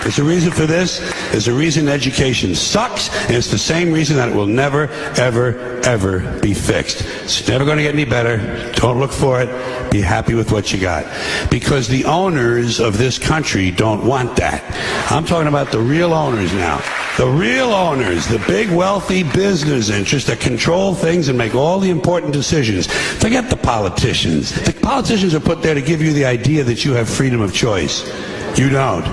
There's a reason for this. There's a reason education sucks, and it's the same reason that it will never, ever, ever be fixed. It's never going to get any better. Don't look for it. Be happy with what you got. Because the owners of this country don't want that. I'm talking about the real owners now. The real owners, the big wealthy business interests that control things and make all the important decisions. Forget the politicians. The politicians are put there to give you the idea that you have freedom of choice. You don't.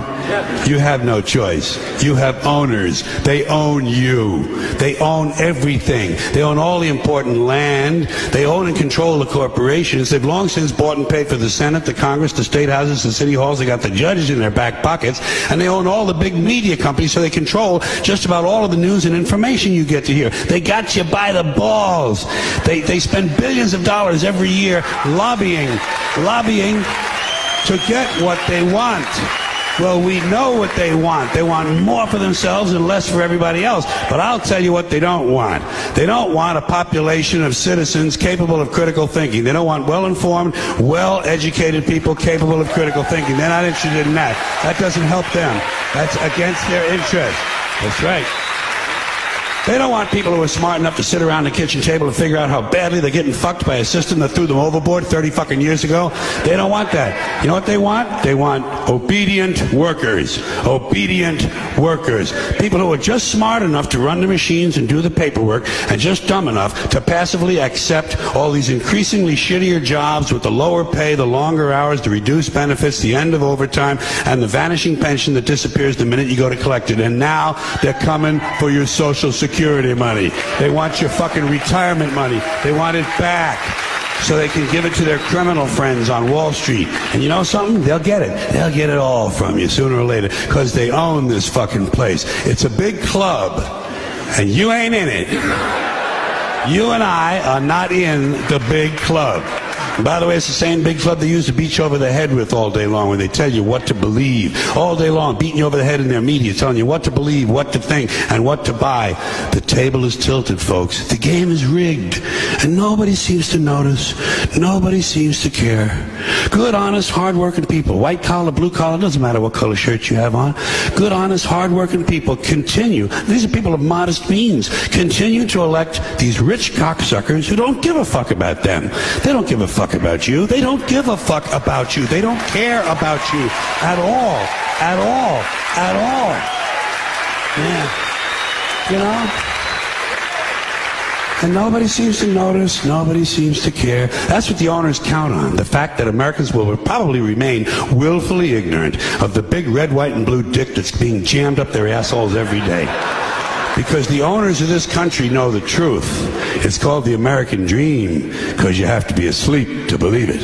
You have no choice. You have owners. They own you. They own everything. They own all the important land. They own and control the corporations. They've long since bought and paid for the Senate, the Congress, the state houses, the city halls. They got the judges in their back pockets. And they own all the big media companies, so they control just about all of the news and information you get to hear. They got you by the balls. They spend billions of dollars every year lobbying to get what they want. Well, we know what they want. They want more for themselves and less for everybody else. But I'll tell you what they don't want. They don't want a population of citizens capable of critical thinking. They don't want well-informed, well-educated people capable of critical thinking. They're not interested in that. That doesn't help them. That's against their interest. That's right. They don't want people who are smart enough to sit around the kitchen table and figure out how badly they're getting fucked by a system that threw them overboard 30 fucking years ago. They don't want that. You know what they want? They want obedient workers. Obedient workers. People who are just smart enough to run the machines and do the paperwork and just dumb enough to passively accept all these increasingly shittier jobs with the lower pay, the longer hours, the reduced benefits, the end of overtime, and the vanishing pension that disappears the minute you go to collect it. And now they're coming for your Social Security money. They want your fucking retirement money. They want it back so they can give it to their criminal friends on Wall Street. And you know something? They'll get it. They'll get it all from you sooner or later because they own this fucking place. It's a big club, and you ain't in it. You and I are not in the big club. And by the way, it's the same big club they use to beat you over the head with all day long when they tell you what to believe. All day long, beating you over the head in their media, telling you what to believe, what to think, and what to buy. The table is tilted, folks. The game is rigged. And nobody seems to notice. Nobody seems to care. Good, honest, hard-working people, white collar, blue collar, doesn't matter what color shirt you have on. Good, honest, hard-working people continue. These are people of modest means. Continue to elect these rich cocksuckers who don't give a fuck about them. They don't give a fuck about you. They don't give a fuck about you. They don't care about you at all. At all. At all. Yeah. You know? And nobody seems to notice. Nobody seems to care. That's what the owners count on. The fact that Americans will probably remain willfully ignorant of the big red, white, and blue dick that's being jammed up their assholes every day. Because the owners of this country know the truth. It's called the American dream, because you have to be asleep to believe it.